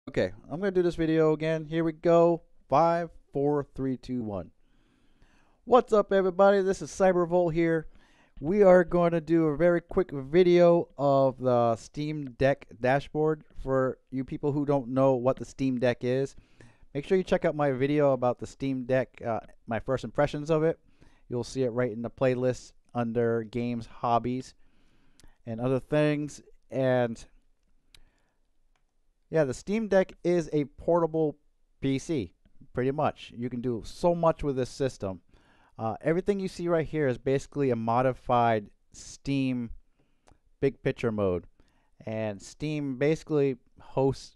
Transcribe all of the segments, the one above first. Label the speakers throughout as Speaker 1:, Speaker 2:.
Speaker 1: Okay, I'm gonna do this video again. Here we go. 5, 4, 3, 2, 1. What's up, everybody? This is Cybervolt here. We are going to do a very quick video of the Steam Deck dashboard. For you people who don't know what the Steam Deck is, make sure you check out my video about the Steam Deck, my first impressions of it. You'll see it right in the playlist under games, hobbies, and other things. And yeah, the Steam Deck is a portable PC, pretty much. You can do so much with this system. Everything you see right here is basically a modified Steam big picture mode. And Steam basically hosts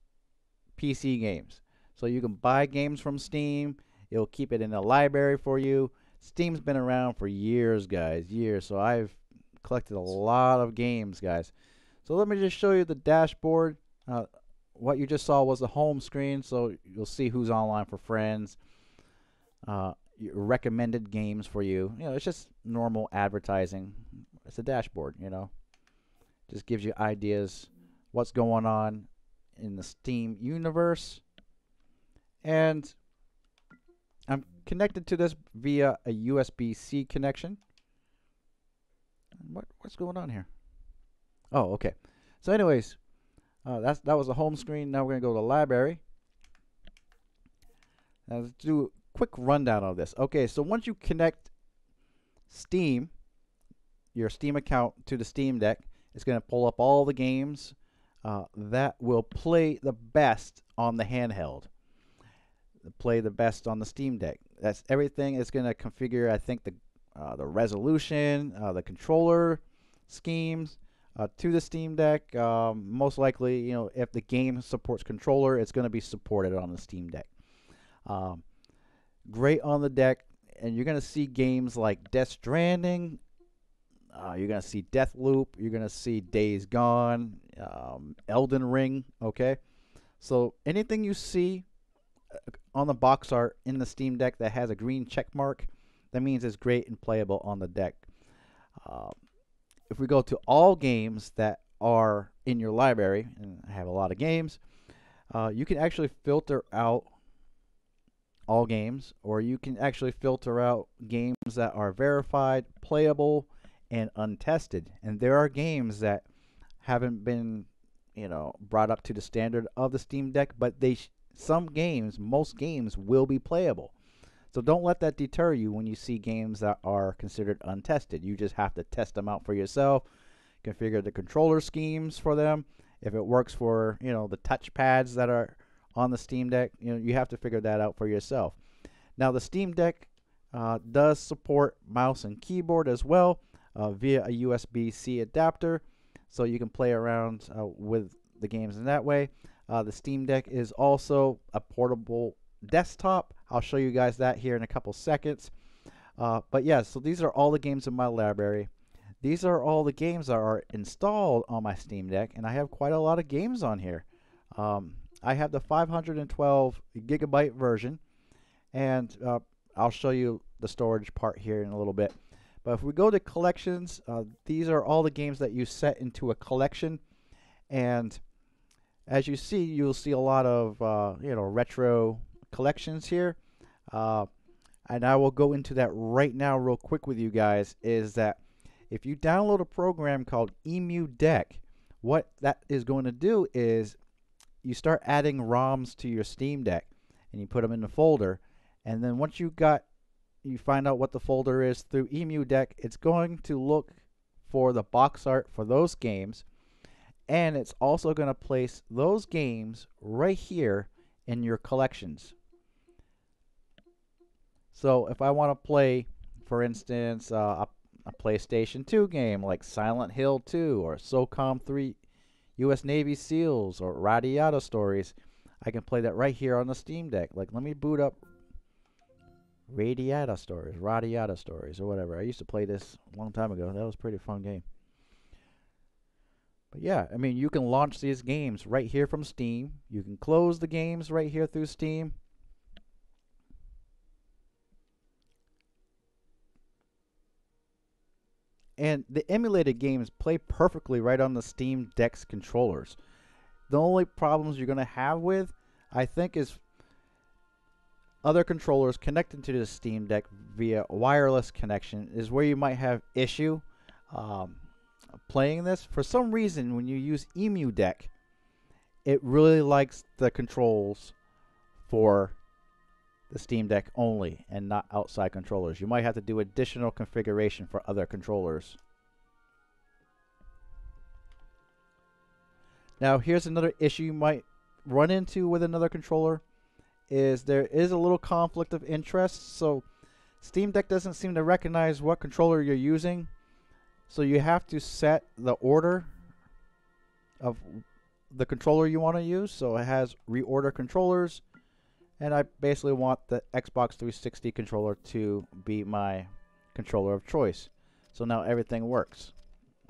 Speaker 1: PC games. So you can buy games from Steam. It'll keep it in a library for you. Steam's been around for years, guys, years. So I've collected a lot of games, guys. So let me just show you the dashboard. What you just saw was the home screen, so you'll see who's online for friends, recommended games for you. You know, it's just normal advertising. It's a dashboard, you know. Just gives you ideas what's going on in the Steam universe. And I'm connected to this via a USB-C connection. What's going on here? Oh, okay. So anyways, that was the home screen. Now we're going to go to the library. Now let's do a quick rundown of this. Okay, so once you connect Steam, your Steam account, to the Steam Deck, it's going to pull up all the games that will play the best on the handheld. Play the best on the Steam Deck. That's everything. It's going to configure, I think, the resolution, the controller schemes, to the Steam Deck. Most likely, you know, if the game supports controller, it's going to be supported on the Steam Deck. Great on the deck, and you're going to see games like Death Stranding. You're going to see Deathloop. You're going to see Days Gone, Elden Ring. Okay, so anything you see on the box art in the Steam Deck that has a green check mark, that means it's great and playable on the deck. If we go to all games that are in your library, and I have a lot of games, you can actually filter out all games, or you can actually filter out games that are verified, playable, and untested. And there are games that haven't been, you know, brought up to the standard of the Steam Deck, but most games will be playable. So don't let that deter you when you see games that are considered untested. You just have to test them out for yourself, configure the controller schemes for them. If it works for, you know, the touch pads that are on the Steam Deck, you know, you have to figure that out for yourself. Now, the Steam Deck does support mouse and keyboard as well via a USB-C adapter, so you can play around with the games in that way. The Steam Deck is also a portable desktop. I'll show you guys that here in a couple seconds. But yeah, so these are all the games in my library. These are all the games that are installed on my Steam Deck, and I have quite a lot of games on here. I have the 512 gigabyte version, and I'll show you the storage part here in a little bit. But if we go to collections, these are all the games that you set into a collection, and as you see, you'll see a lot of you know, retro collections here, and I will go into that right now real quick with you guys. Is that if you download a program called EmuDeck, what that is going to do is you start adding ROMs to your Steam Deck, and you put them in the folder, and then once you find out what the folder is through EmuDeck, it's going to look for the box art for those games, and it's also going to place those games right here in your collections. So if I want to play, for instance, a PlayStation 2 game like Silent Hill 2 or SOCOM 3 US Navy SEALs or Radiata Stories, I can play that right here on the Steam Deck. Like, let me boot up Radiata Stories, or whatever. I used to play this a long time ago. That was a pretty fun game. But yeah, I mean, you can launch these games right here from Steam. You can close the games right here through Steam. And the emulated games play perfectly right on the Steam Deck's controllers. The only problems you're going to have with I think is other controllers connected to the Steam Deck via wireless connection is where you might have issue um, playing this. For some reason, when you use Emu Deck, it really likes the controls for the Steam Deck only and not outside controllers. You might have to do additional configuration for other controllers. Now, here's another issue you might run into with another controller is there is a little conflict of interest. So Steam Deck doesn't seem to recognize what controller you're using. So you have to set the order of the controller you want to use. So it has reorder controllers. And I basically want the Xbox 360 controller to be my controller of choice. So now everything works.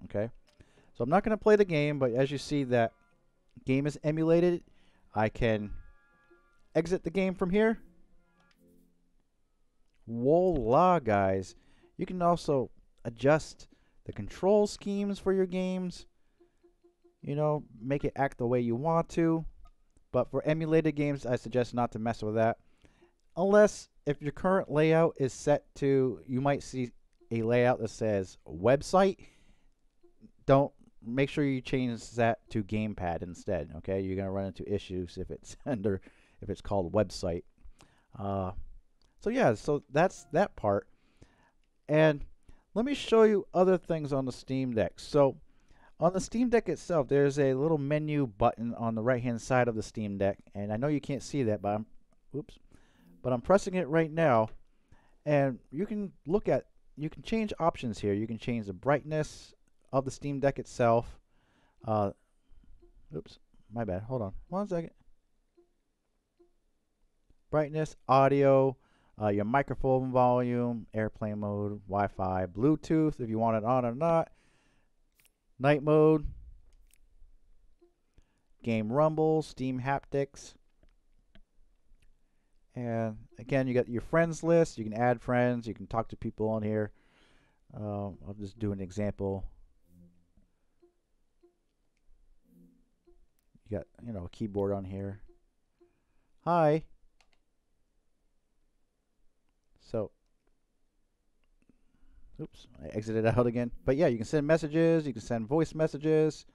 Speaker 1: Okay. So I'm not going to play the game, but as you see that game is emulated, I can exit the game from here. Voila, guys. You can also adjust the control schemes for your games. You know, make it act the way you want to. But for emulated games, I suggest not to mess with that. Unless if your current layout is set to, you might see a layout that says website. Don't make sure you change that to gamepad instead. Okay, you're gonna run into issues if it's if it's called website. So yeah, so that's that part. And let me show you other things on the Steam Deck. So on the Steam Deck itself, there's a little menu button on the right-hand side of the Steam Deck, and I know you can't see that, but I'm pressing it right now, and you can change options here. You can change the brightness of the Steam Deck itself. Oops, my bad. Hold on, 1 second. Brightness, audio, your microphone volume, airplane mode, Wi-Fi, Bluetooth if you want it on or not. Night mode, game rumble, Steam haptics, and again you got your friends list. You can add friends, you can talk to people on here. I'll just do an example. You got, you know, a keyboard on here. Hi. So oops, I exited out again. But yeah, you can send messages, you can send voice messages.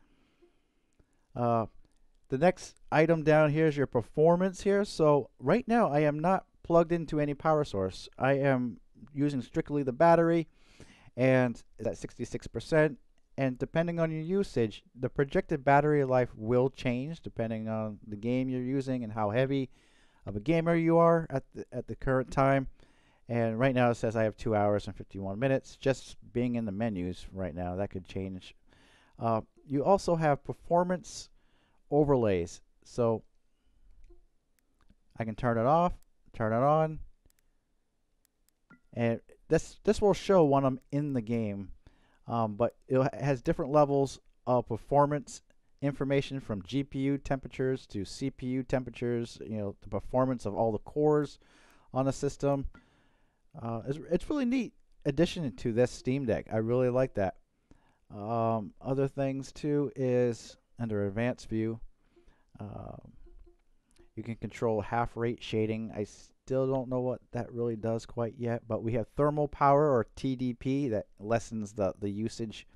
Speaker 1: The next item down here is your performance here. So right now I am not plugged into any power source. I am using strictly the battery, and it's at 66%. And depending on your usage, the projected battery life will change depending on the game you're using and how heavy of a gamer you are at the current time. And right now it says I have 2 hours and 51 minutes. Just being in the menus right now, that could change. You also have performance overlays. So I can turn it off, turn it on. And this will show when I'm in the game. But it has different levels of performance information, from GPU temperatures to CPU temperatures, you know, the performance of all the cores on the system. It's really neat addition to this Steam Deck. I really like that. Other things too is under advanced view, you can control half rate shading. I still don't know what that really does quite yet, but we have thermal power, or TDP, that lessens the usage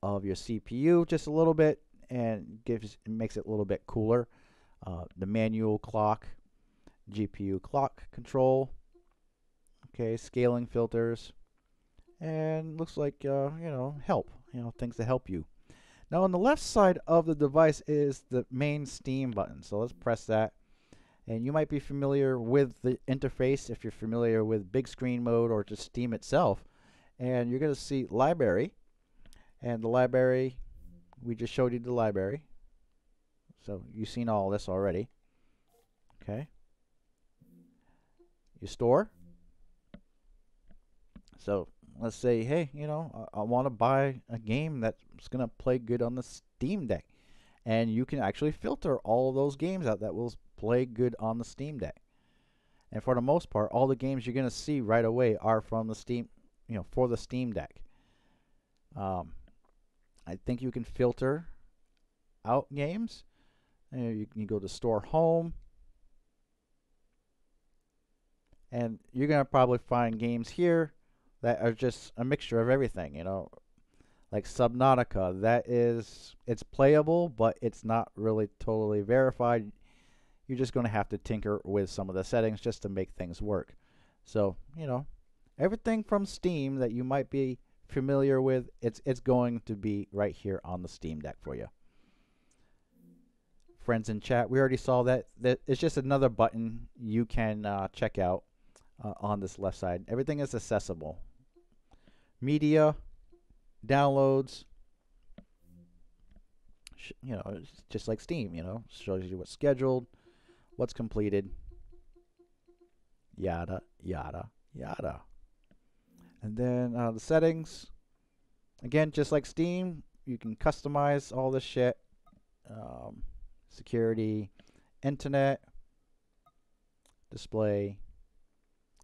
Speaker 1: of your CPU just a little bit and makes it a little bit cooler. The manual clock, GPU clock control. Okay, scaling filters, and looks like you know, help, you know, things to help you. Now on the left side of the device is the main Steam button. So let's press that, and you might be familiar with the interface if you're familiar with big screen mode or just Steam itself. And you're going to see library, and the library, we just showed you the library, so you've seen all this already. Okay, your store. So let's say, hey, you know, I want to buy a game that's going to play good on the Steam Deck. And you can actually filter all of those games out that will play good on the Steam Deck. And for the most part, all the games you're going to see right away are from the Steam, you know, for the Steam Deck. I think you can filter out games. You can go to store home, And you're gonna probably find games here that are just a mixture of everything, you know, like Subnautica. That is, it's playable, but it's not really totally verified. You're just gonna have to tinker with some of the settings just to make things work. So, you know, everything from Steam that you might be familiar with, it's going to be right here on the Steam Deck for you. Friends in chat, we already saw that. That it's just another button you can check out on this left side. Everything is accessible. Media, downloads, you know, it's just like Steam, you know, shows you what's scheduled, what's completed, yada, yada, yada. And then the settings, again, just like Steam, you can customize all this shit. Security, internet, display.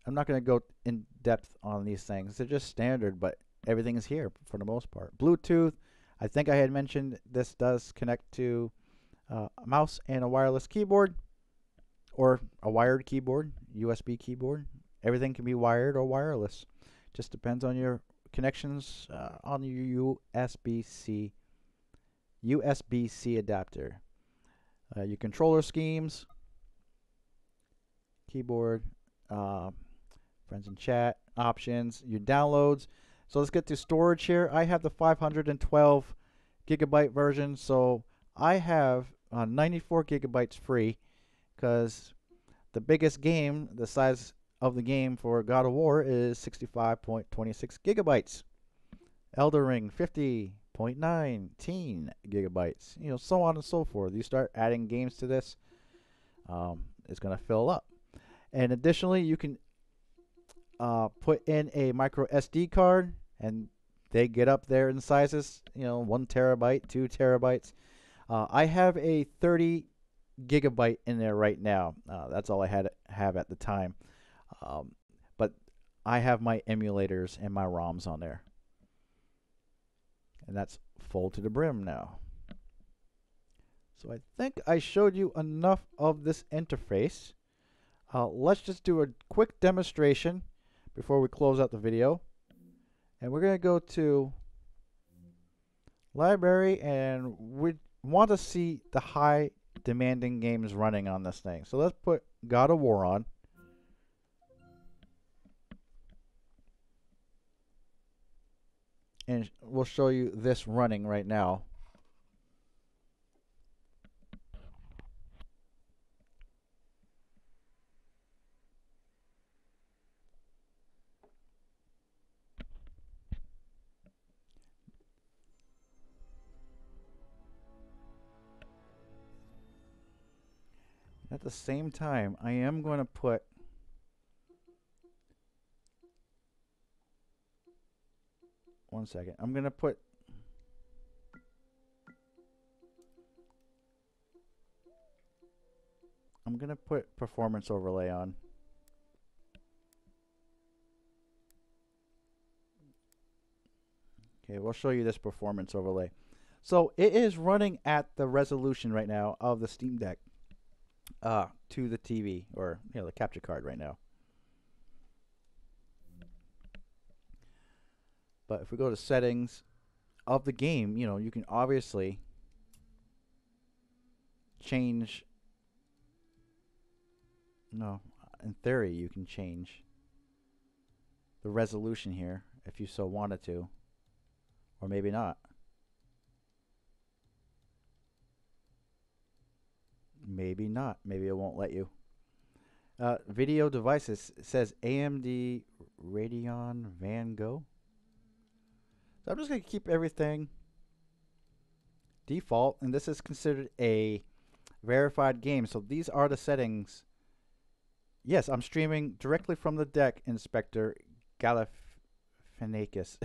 Speaker 1: I'm not going to go in depth on these things. They're just standard, but everything is here for the most part. Bluetooth, I think I had mentioned this does connect to a mouse and a wireless keyboard, or a wired keyboard, USB keyboard. Everything can be wired or wireless. Just depends on your connections on your USB-C adapter. Your controller schemes, keyboard, friends in chat, options, your downloads. So let's get to storage here. I have the 512 gigabyte version, so I have 94 gigabytes free, because the biggest game, the size of the game for God of War is 65.26 gigabytes. Elden Ring 50.19 gigabytes. You know, so on and so forth. You start adding games to this, it's going to fill up. And additionally, you can put in a micro SD card, and they get up there in sizes. You know, 1 terabyte, 2 terabytes. I have a 30 gigabyte in there right now. That's all I have at the time. But I have my emulators and my ROMs on there. And that's full to the brim now. So I think I showed you enough of this interface. Let's just do a quick demonstration before we close out the video. And we're going to go to library, and we want to see the high demanding games running on this thing. So let's put God of War on. And we'll show you this running right now. At the same time, I am going to put one second. I'm going to put performance overlay on. Okay, we'll show you this performance overlay. So it is running at the resolution right now of the Steam Deck to the TV, or you know, the capture card right now. But if we go to settings of the game, you know, you can obviously change. No, in theory, you can change the resolution here if you so wanted to, or maybe not. Maybe not. Maybe it won't let you. Video devices, it says AMD Radeon Van Gogh. So I'm just going to keep everything default, and this is considered a verified game. So these are the settings. Yes, I'm streaming directly from the deck, Inspector Galifianakis.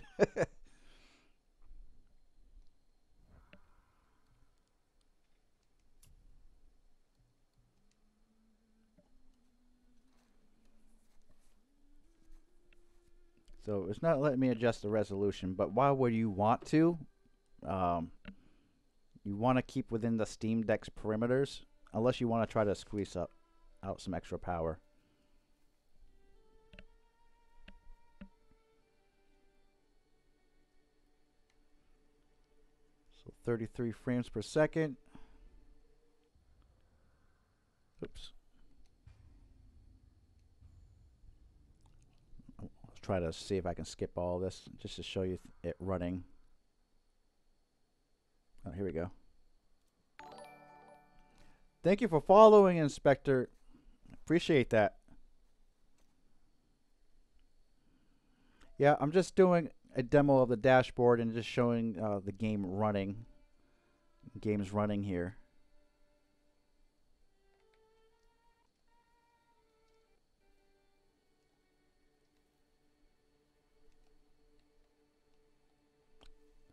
Speaker 1: So it's not letting me adjust the resolution, but why would you want to? You want to keep within the Steam Deck's perimeters, unless you want to try to squeeze out some extra power. 33 frames per second. Oops. Let's try to see if I can skip all this just to show you it running. Oh, here we go. Thank you for following, Inspector. Appreciate that. Yeah, I'm just doing a demo of the dashboard and just showing the game running. Game's running here.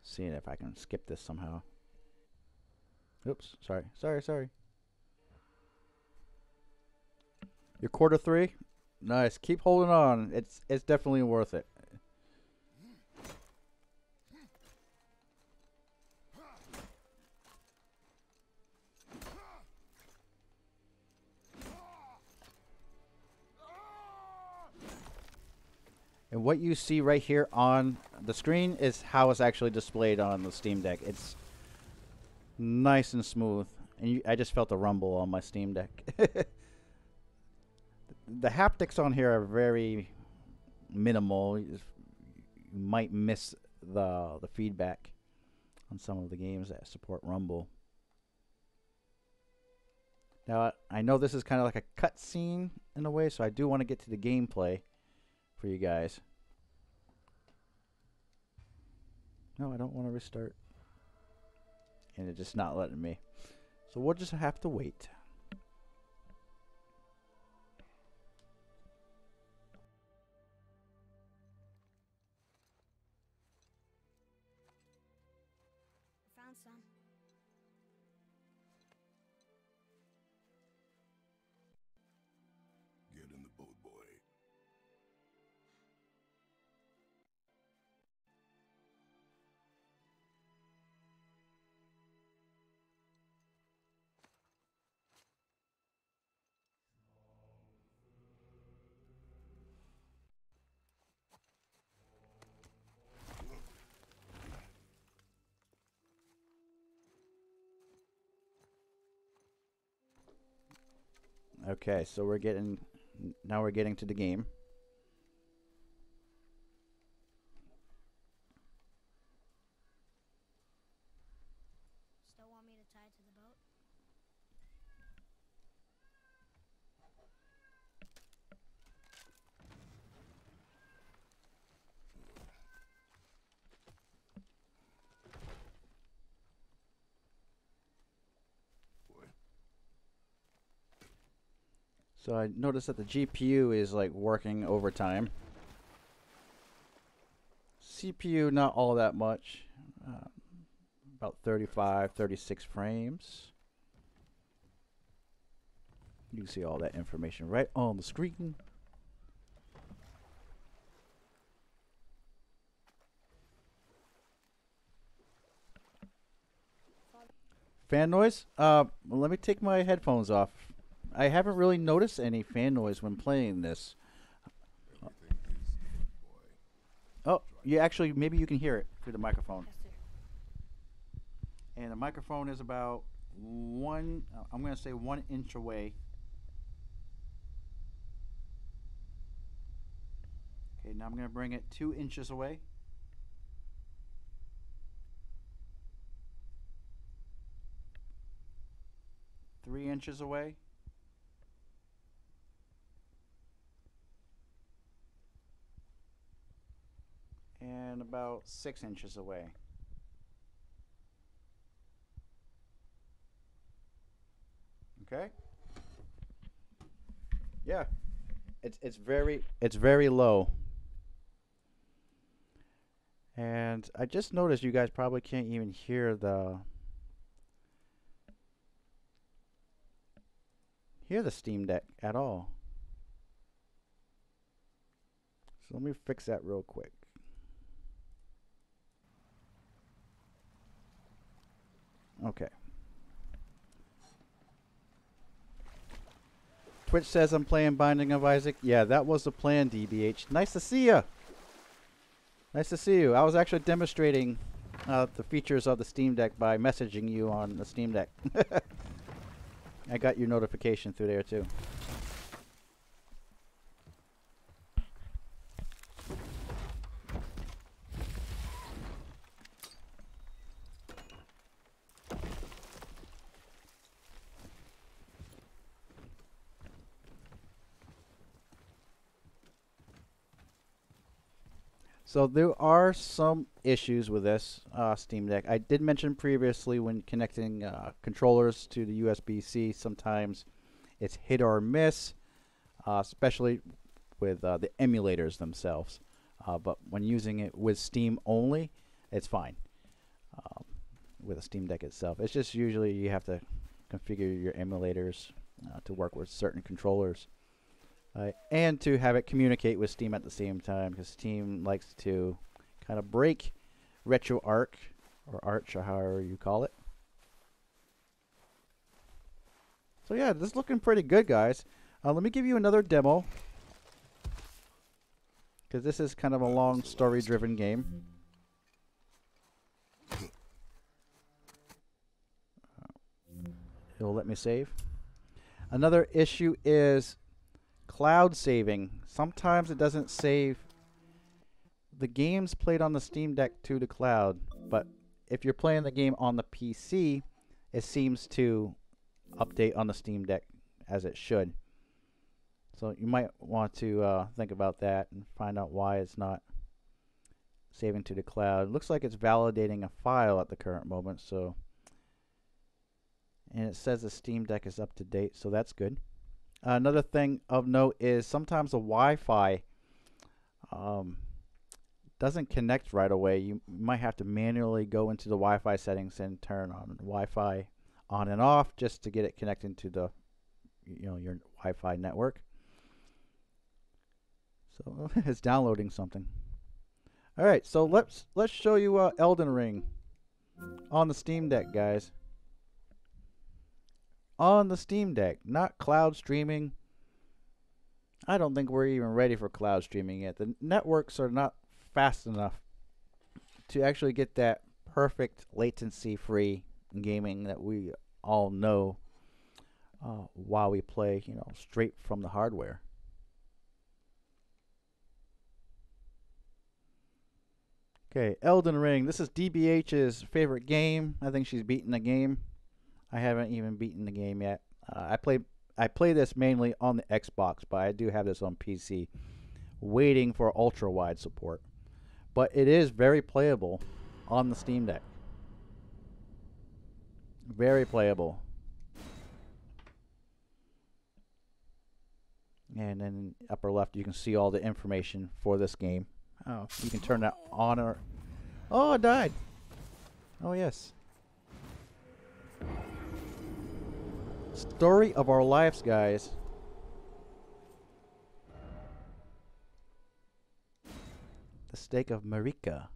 Speaker 1: Seeing if I can skip this somehow. Oops, sorry. Your quarter 3? Nice. Keep holding on. It's definitely worth it. And what you see right here on the screen is how it's actually displayed on the Steam Deck. It's nice and smooth. And I just felt the rumble on my Steam Deck. The haptics on here are very minimal. You might miss the feedback on some of the games that support rumble. Now, I know this is kind of like a cutscene in a way, so I do want to get to the gameplay for you guys. No, I don't want to restart. And it's just not letting me. So we'll just have to wait.
Speaker 2: Found some.
Speaker 3: Get in the boat, boy.
Speaker 1: Okay, so now we're getting to the game.
Speaker 2: Still want me to tie it to the boat?
Speaker 3: Boy.
Speaker 1: So I noticed that the GPU is like working overtime. CPU not all that much. About 35, 36 frames. You can see all that information right on the screen. Fan noise? Well, let me take my headphones off. I haven't really noticed any fan noise when playing this.
Speaker 3: Everything is boy.
Speaker 1: Oh, maybe you can hear it through the microphone.
Speaker 2: Yes, sir.
Speaker 1: And the microphone is about I'm going to say 1 inch away. Okay, now I'm going to bring it 2 inches away. Three inches away. And about 6 inches away. Okay. Yeah, it's very low. And I just noticed you guys probably can't even hear the Steam Deck at all. So let me fix that real quick. Okay. Twitch says I'm playing Binding of Isaac. Yeah, that was the plan, DBH. Nice to see you. Nice to see you. I was actually demonstrating the features of the Steam Deck by messaging you on the Steam Deck. I got your notification through there too. So there are some issues with this Steam Deck. I did mention previously when connecting controllers to the USB-C, sometimes it's hit or miss, especially with the emulators themselves. But when using it with Steam only, it's fine with the Steam Deck itself. It's just usually you have to configure your emulators to work with certain controllers. And to have it communicate with Steam at the same time, because Steam likes to kind of break RetroArch, or Arch, or however you call it. So yeah, this is looking pretty good, guys. Let me give you another demo, because this is kind of a long story-driven game. It'll let me save. Another issue is cloud saving. Sometimes it doesn't save the games played on the Steam Deck to the cloud, but if you're playing the game on the PC, it seems to update on the Steam Deck as it should. So you might want to think about that and find out why it's not saving to the cloud. It looks like it's validating a file at the current moment, so, and it says the Steam Deck is up to date, so that's good. Another thing of note is sometimes the Wi-Fi doesn't connect right away. You might have to manually go into the Wi-Fi settings and turn on Wi-Fi on and off just to get it connected to the, your Wi-Fi network. So it's downloading something. All right, so let's show you Elden Ring on the Steam Deck, guys. On the Steam Deck, not cloud streaming. I don't think we're even ready for cloud streaming yet. The networks are not fast enough to actually get that perfect latency-free gaming that we all know while we play, straight from the hardware. Okay, Elden Ring. This is DBH's favorite game. I think she's beaten the game. I haven't even beaten the game yet. I play this mainly on the Xbox, but I do have this on PC, waiting for ultra-wide support. But it is very playable on the Steam Deck. Very playable. And then upper left, you can see all the information for this game. Oh, you can turn that on or... Oh, I died. Oh, yes. Story of our lives, guys. The Stake of Marika.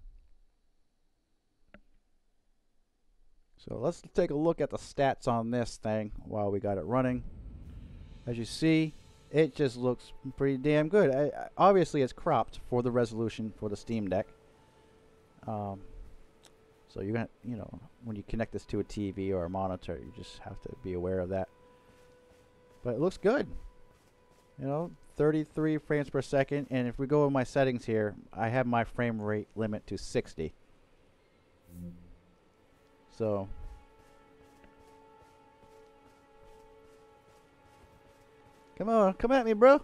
Speaker 1: So let's take a look at the stats on this thing while we got it running. As you see, it just looks pretty damn good. Obviously, it's cropped for the resolution for the Steam Deck. So you're gonna, when you connect this to a TV or a monitor, you just have to be aware of that. But it looks good. 33 frames per second, and if we go in my settings here, I have my frame rate limit to 60. So come on, come at me, bro.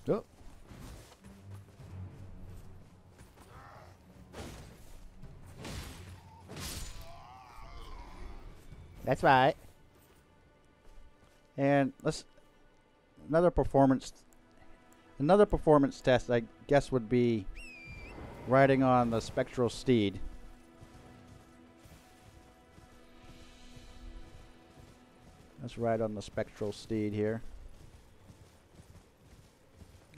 Speaker 1: Oh. That's right. And another performance test, I guess, would be riding on the Spectral Steed. Let's ride on the Spectral Steed here.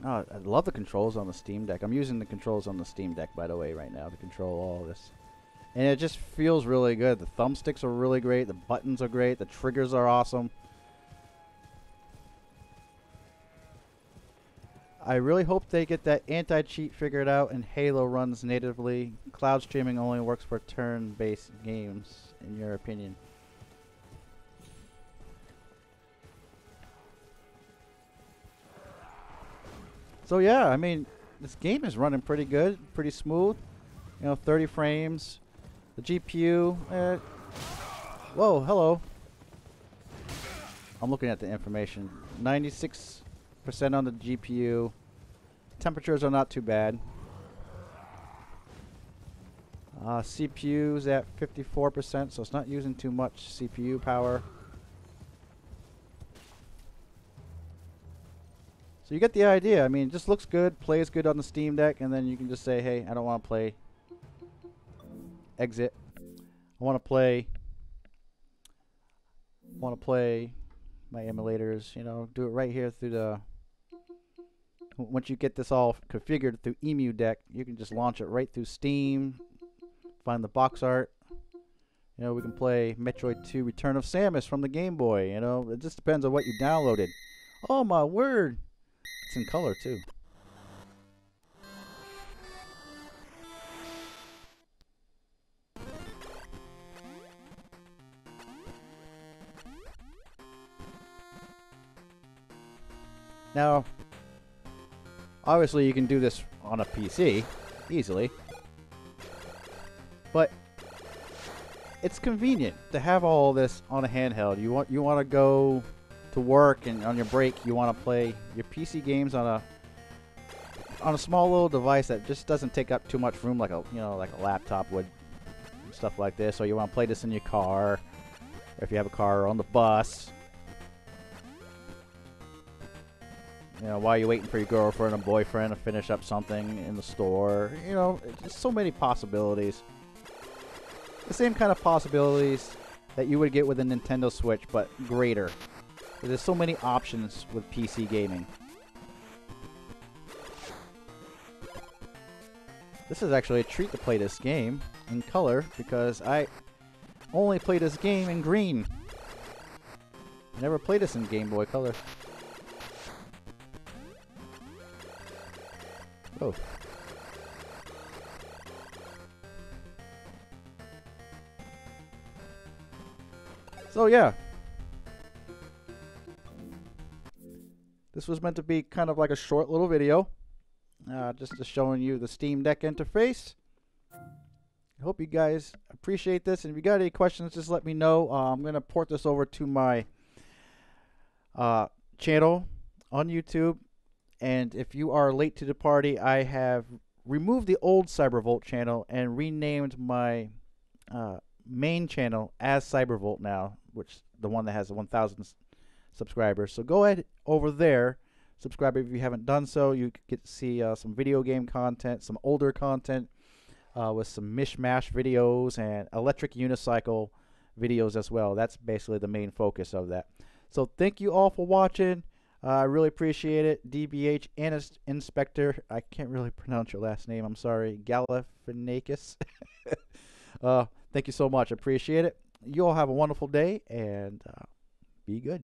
Speaker 1: Oh, I love the controls on the Steam Deck. I'm using the controls on the Steam Deck, by the way, right now to control all of this. and it just feels really good. The thumbsticks are really great. The buttons are great. The triggers are awesome. I really hope they get that anti-cheat figured out and Halo runs natively. Cloud streaming only works for turn-based games, in your opinion. So yeah, I mean, this game is running pretty good, pretty smooth. 30 frames. The GPU, whoa, hello. I'm looking at the information. 96% on the GPU. Temperatures are not too bad. CPU's at 54%, so it's not using too much CPU power. So you get the idea. I mean, it just looks good, plays good on the Steam Deck, and then you can just say, hey, I don't want to play. Exit. I want to play my emulators, do it right here through the. Once you get this all configured through Emu Deck, you can just launch it right through Steam. Find the box art. We can play Metroid 2 Return of Samus from the Game Boy. It just depends on what you downloaded. Oh my word! It's in color too. Now, obviously you can do this on a PC easily, but it's convenient to have all this on a handheld. You want to go to work, and on your break you want to play your PC games on a small little device that just doesn't take up too much room, like a laptop would, and stuff like this. Or you want to play this in your car, or if you have a car, or on the bus. While you're waiting for your girlfriend or boyfriend to finish up something in the store. Just so many possibilities. The same kind of possibilities that you would get with a Nintendo Switch, but greater. There's so many options with PC gaming. This is actually a treat to play this game in color, because I only play this game in green. I never played this in Game Boy Color. Oh. So yeah. This was meant to be kind of like a short little video. Just showing you the Steam Deck interface. I hope you guys appreciate this. And if you got any questions, just let me know. I'm going to port this over to my channel on YouTube. And if you are late to the party, I have removed the old Cybervolt channel and renamed my main channel as Cybervolt now, which the one that has 1,000 subscribers. So go ahead over there, subscribe if you haven't done so. You get to see some video game content, some older content with some mishmash videos and electric unicycle videos as well. That's basically the main focus of that. So thank you all for watching. I really appreciate it. DBH Inspector. I can't really pronounce your last name. I'm sorry. Galifianakis. Thank you so much. Appreciate it. You all have a wonderful day, and be good.